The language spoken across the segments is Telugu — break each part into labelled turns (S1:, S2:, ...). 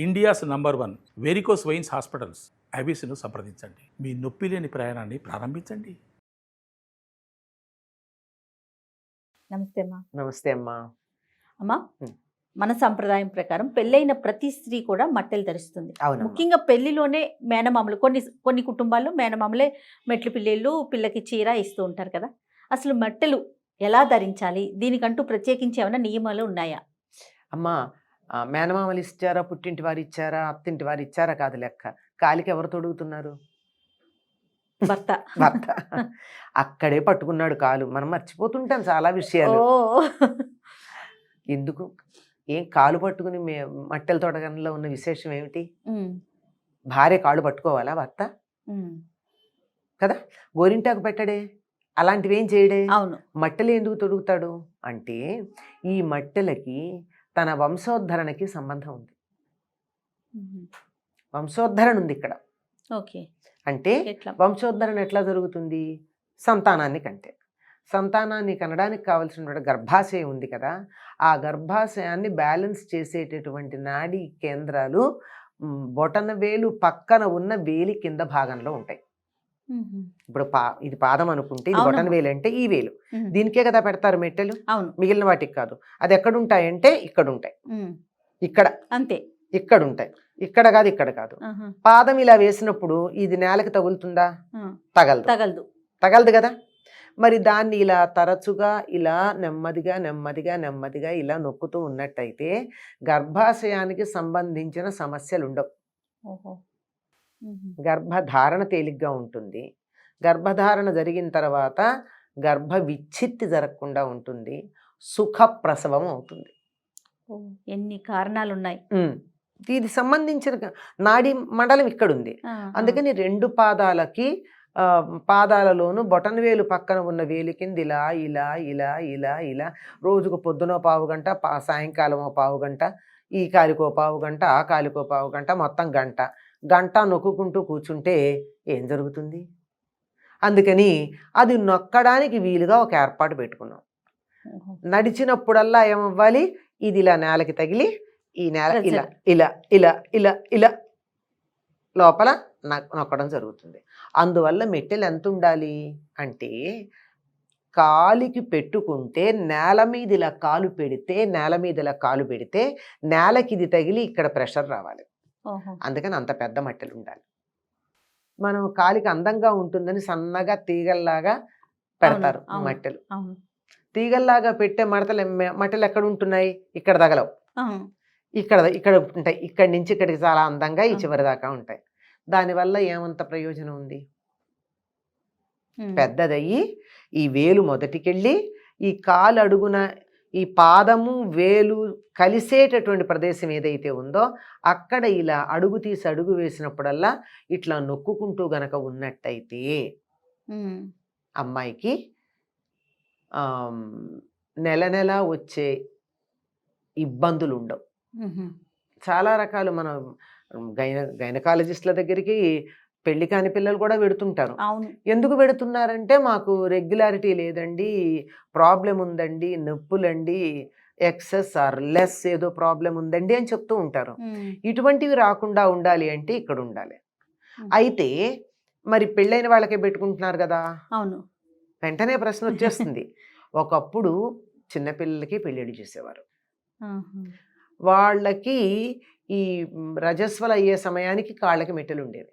S1: India's number 1 varicose veins hospitals ఐబీసీను సంప్రదించండి. మీ నొప్పి లేని ప్రయాణాన్ని ప్రారంభించండి.
S2: నమస్తే అమ్మా.
S3: నమస్తే అమ్మా.
S2: అమ్మా, మన సంప్రదాయం ప్రకారం పెళ్ళైన ప్రతి స్త్రీ కూడా మట్టెలు ధరిస్తుంది. ముఖ్యంగా పెళ్లిలోనే మేనమామలు, కొన్ని కుటుంబాల్లో మేనమామలే మెట్లు పిల్లలు పిల్లకి చీర ఇస్తూ ఉంటారు కదా. అసలు మట్టెలు ఎలా ధరించాలి? దీనికంటూ ప్రత్యేకించి ఏమైనా నియమాలు ఉన్నాయా?
S3: అమ్మా, మేనమామలు ఇచ్చారా, పుట్టింటి వారు ఇచ్చారా, అత్తింటి వారు ఇచ్చారా కాదు లెక్క. కాలికి ఎవరు తొడుగుతున్నారు?
S2: భర్త.
S3: భర్త అక్కడే పట్టుకున్నాడు కాలు. మనం మర్చిపోతుంటాం చాలా విషయాలు. ఎందుకు ఏం కాలు పట్టుకుని మట్టెల తొడగంలో ఉన్న విశేషం ఏమిటి? భార్య కాళ్ళు పట్టుకోవాలా భర్త? కదా, గోరింటాకు పెట్టడే, అలాంటివి ఏం చేయడే.
S2: అవును.
S3: మట్టెలు ఎందుకు తొడుగుతాడు అంటే ఈ మట్టెలకి తన వంశోద్ధరణకి సంబంధం ఉంది. వంశోద్ధరణ ఉంది ఇక్కడ.
S2: ఓకే.
S3: అంటే వంశోద్ధరణ ఎట్లా జరుగుతుంది? సంతానాన్ని కంటే. సంతానాన్ని కనడానికి కావలసినటువంటి గర్భాశయం ఉంది కదా, ఆ గర్భాశయాన్ని బ్యాలెన్స్ చేసేటటువంటి నాడీ కేంద్రాలు బొటన వేలు పక్కన ఉన్న వేలి కింద భాగంలో ఉంటాయి. ఇప్పుడు ఇది పాదం అనుకుంటే ఇది బొటన వేలు అంటే ఈ వేలు, దీనికే కదా పెడతారు మెట్టెలు, మిగిలిన వాటికి కాదు. అది ఎక్కడుంటాయంటే ఇక్కడ ఉంటాయి, ఇక్కడ అంతే, ఇక్కడ ఉంటాయి, ఇక్కడ కాదు, ఇక్కడ కాదు. పాదం ఇలా వేసినప్పుడు ఇది నేలకి తగులుతుందా? తగలదు. తగలదు కదా. మరి దాన్ని ఇలా తరచుగా ఇలా నెమ్మదిగా నెమ్మదిగా నెమ్మదిగా ఇలా నొక్కుతూ ఉన్నట్టయితే గర్భాశయానికి సంబంధించిన సమస్యలు ఉండవు. గర్భధారణ తేలిగ్గా ఉంటుంది. గర్భధారణ జరిగిన తర్వాత గర్భ విచ్ఛిత్తి జరగకుండా ఉంటుంది. సుఖ ప్రసవం అవుతుంది.
S2: ఎన్ని కారణాలు ఉన్నాయి.
S3: ఇది సంబంధించిన నాడీ మండలం ఇక్కడ ఉంది. అందుకని రెండు పాదాలలోనూ బొటనవేలు పక్కన ఉన్న వేలి కింద ఇలా ఇలా ఇలా ఇలా ఇలా రోజుకు పొద్దునో పావు గంట, సాయంకాలమో పావు గంట, ఈ కాలికో పావు గంట, ఆ కాలికో పావు గంట, మొత్తం గంట నొక్కుంటూ కూర్చుంటే ఏం జరుగుతుంది? అందుకని అది నొక్కడానికి వీలుగా ఒక ఏర్పాటు పెట్టుకున్నాం. నడిచినప్పుడల్లా ఏమవ్వాలి? ఇది ఇలా నేలకి తగిలి ఈ నేల ఇలా ఇలా ఇలా ఇలా ఇలా లోపల నొక్కడం జరుగుతుంది. అందువల్ల మెట్టెలు ఎంత ఉండాలి అంటే కాలికి పెట్టుకుంటే నేల మీద ఇలా కాలు పెడితే నేలకి ఇది తగిలి ఇక్కడ ప్రెషర్ రావాలి. అందుకని అంత పెద్ద మట్టెలు ఉండాలి. మనం కాలికి అందంగా ఉంటుందని సన్నగా తీగల్లాగా పెడతారు మట్టెలు. తీగల్లాగా పెట్టే మట్టెలు ఎక్కడ ఉంటున్నాయి? ఇక్కడ తగలవు, ఇక్కడ ఉంటాయి. ఇక్కడి నుంచి ఇక్కడికి చాలా అందంగా ఈ చివరి దాకా ఉంటాయి. దానివల్ల ఏమంత ప్రయోజనం ఉంది? పెద్దదయ్యి ఈ వేలు మొదటికెళ్ళి ఈ కాలు అడుగున ఈ పాదము వేలు కలిసేటటువంటి ప్రదేశం ఏదైతే ఉందో అక్కడ ఇలా అడుగు తీసి అడుగు వేసినప్పుడల్లా ఇట్లా నొక్కుంటూ గనక ఉన్నట్టయితే అమ్మాయికి నెల వచ్చే ఇబ్బందులు ఉండవు. చాలా రకాలు మన గైనకాలజిస్టుల దగ్గరికి పెళ్లి కాని పిల్లలు కూడా పెడుతుంటారు. ఎందుకు పెడుతున్నారంటే మాకు రెగ్యులారిటీ లేదండి, ప్రాబ్లం ఉందండి, నొప్పులండి, ఎక్సెస్ ఆర్ లెస్ ఏదో ప్రాబ్లం ఉందండి అని చెప్తూ ఉంటారు. ఇటువంటివి రాకుండా ఉండాలి అంటే ఇక్కడ ఉండాలి. అయితే మరి పెళ్ళైన వాళ్ళకే పెట్టుకుంటున్నారు కదా. అవును. వెంటనే ప్రశ్న వచ్చేస్తుంది. ఒకప్పుడు చిన్నపిల్లలకి పెళ్ళిళ్ళు చేసేవారు. వాళ్ళకి ఈ రజస్వలు అయ్యే సమయానికి కాళ్ళకి మెట్టెలు ఉండేవి.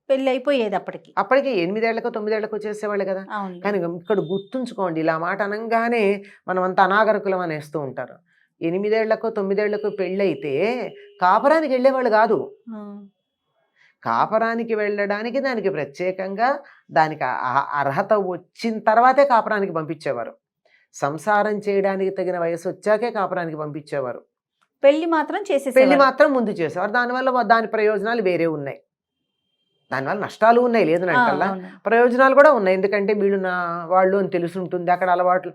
S2: పెళ్ళి అయిపోయేది అప్పటికి
S3: 8 ఏళ్లకో 9 ఏళ్లకో చేసేవాళ్ళు కదా. కానీ ఇక్కడ గుర్తుంచుకోండి, ఇలా మాట అనగానే మనం అంత అనాగరికులం అనేస్తూ ఉంటారు. 8 ఏళ్లకో 9 ఏళ్లకో పెళ్ళి అయితే కాపరానికి వెళ్ళేవాళ్ళు కాదు. కాపరానికి వెళ్ళడానికి దానికి ప్రత్యేకంగా దానికి అర్హత వచ్చిన తర్వాతే కాపరానికి పంపించేవారు. సంసారం చేయడానికి తగిన వయసు వచ్చాకే కాపరానికి పంపించేవారు.
S2: పెళ్లి
S3: మాత్రం ముందు చేసేవారు. దానివల్ల దాని ప్రయోజనాలు వేరే ఉన్నాయి, దానివల్ల నష్టాలు ఉన్నాయి, లేదనంటల్లా ప్రయోజనాలు కూడా ఉన్నాయి. ఎందుకంటే వీళ్ళు వాళ్ళు అని తెలుసుంటుంది. అక్కడ అలవాట్లు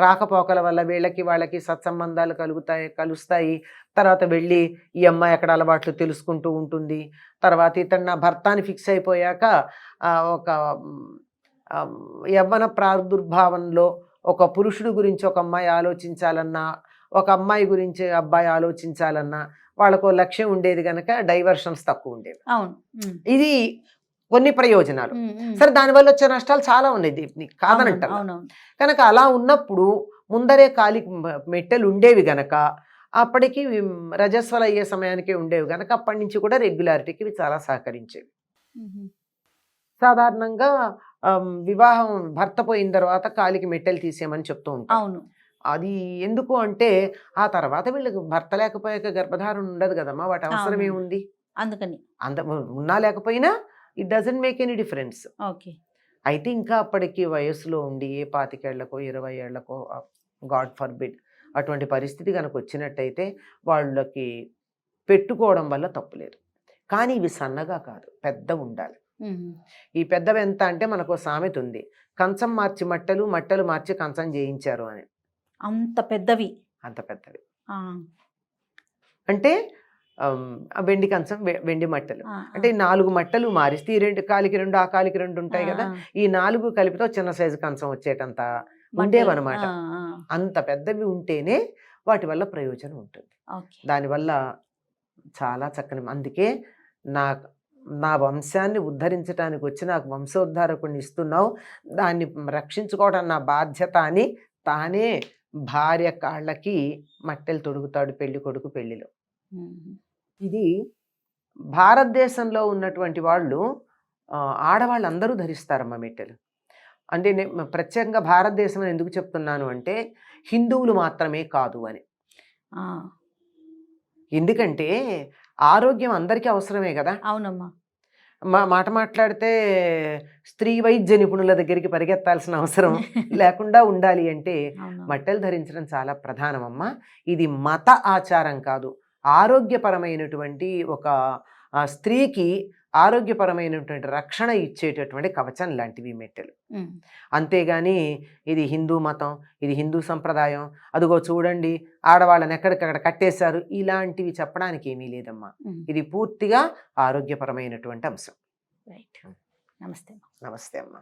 S3: రాకపోకల వల్ల వాళ్ళకి సత్సంబంధాలు కలుస్తాయి. తర్వాత వెళ్ళి ఈ అమ్మాయి అక్కడ అలవాట్లు తెలుసుకుంటూ ఉంటుంది. తర్వాత ఇతను నా భర్త అని ఫిక్స్ అయిపోయాక ఒక యవ్వన ప్రాదుర్భావంలో ఒక పురుషుడు గురించి ఒక అమ్మాయి ఆలోచించాలన్నా, ఒక అమ్మాయి గురించి అబ్బాయి ఆలోచించాలన్నా వాళ్ళకు లక్ష్యం ఉండేది కనుక డైవర్షన్స్ తక్కువ ఉండేవి.
S2: అవును.
S3: ఇది కొన్ని ప్రయోజనాలు. సరే, దానివల్ల వచ్చే నష్టాలు చాలా ఉన్నాయి, దీన్ని కాదనంటారు.
S2: అవునవును.
S3: కనుక అలా ఉన్నప్పుడు ముందరే కాలికి మెట్టెలు ఉండేవి గనక, అప్పటికి రజస్వలు అయ్యే సమయానికే ఉండేవి గనక అప్పటి నుంచి కూడా రెగ్యులారిటీకి ఇవి చాలా సహకరించేవి. సాధారణంగా వివాహం భర్త పోయిన తర్వాత కాలికి మెట్టెలు తీసేయమని చెప్తూ ఉంటాం.
S2: అవును.
S3: అది ఎందుకు అంటే ఆ తర్వాత వీళ్ళకి భర్త లేకపోయాక గర్భధారణ ఉండదు కదమ్మా, వాటి అవసరం
S2: అవును.
S3: ఏముంది?
S2: అందుకని
S3: అంత ఉన్నా లేకపోయినా it doesn't make any difference.
S2: Okay.
S3: అయితే ఇంకా అప్పటికి వయసులో ఉండి 25 ఏళ్లకో 20 ఏళ్లకో, గాడ్ ఫర్బిడ్, అటువంటి పరిస్థితి కనుక వచ్చినట్టయితే వాళ్ళకి పెట్టుకోవడం వల్ల తప్పులేదు. కానీ ఇవి సన్నగా కాదు, పెద్ద ఉండాలి. ఈ పెద్దవి ఎంత అంటే మనకు సామెత ఉంది, కంచం మార్చి మట్టలు, మట్టలు మార్చి కంచం చేయించారు అని.
S2: అంత పెద్దవి.
S3: అంత పెద్దవి
S2: ఆ,
S3: అంటే వెండి కంచం, వెండి మట్టలు.
S2: ఆ,
S3: అంటే 4 మట్టలు మారిస్తే ఈ 2 కాలికి 2 ఆ కాలికి 2 ఉంటాయి కదా, ఈ 4 కలిపితే చిన్న సైజు కంచం వచ్చేటంత ఉండేవన్నమాట. అంత పెద్దవి ఉంటేనే వాటి వల్ల ప్రయోజనం ఉంటుంది.
S2: ఓకే.
S3: దానివల్ల చాలా చక్కని, అందుకే నా వంశాన్ని ఉద్ధరించడానికి వచ్చి నాకు వంశోద్ధారకుడిని ఇస్తున్నావు, దాన్ని రక్షించుకోవడం నా బాధ్యత అని తానే భార్య కాళ్ళకి మట్టెలు తొడుగుతాడు పెళ్లి కొడుకు పెళ్లిలో. ఇది భారతదేశంలో ఉన్నటువంటి వాళ్ళు, ఆడవాళ్ళు అందరూ ధరిస్తారమ్మా మెట్టెలు. అంటే ప్రత్యేకంగా భారతదేశం అని ఎందుకు చెప్తున్నాను అంటే హిందువులు మాత్రమే కాదు అని. ఎందుకంటే ఆరోగ్యం అందరికీ అవసరమే కదా.
S2: అవునమ్మా.
S3: మాట మాట్లాడితే స్త్రీ వైద్య నిపుణుల దగ్గరికి పరిగెత్తాల్సిన అవసరం లేకుండా ఉండాలి అంటే మట్టెలు ధరించడం చాలా ప్రధానమమ్మా. ఇది మత ఆచారం కాదు, ఆరోగ్యపరమైనటువంటి ఒక స్త్రీకి ఆరోగ్యపరమైనటువంటి రక్షణ ఇచ్చేటటువంటి కవచం లాంటివి మెట్టెలు. అంతేగాని ఇది హిందూ మతం, ఇది హిందూ సంప్రదాయం, అదిగో చూడండి ఆడవాళ్ళని ఎక్కడికక్కడ కట్టేశారు, ఇలాంటివి చెప్పడానికి ఏమీ లేదమ్మా. ఇది పూర్తిగా ఆరోగ్యపరమైనటువంటి అంశం.
S2: రైట్. నమస్తే.
S3: నమస్తే అమ్మా.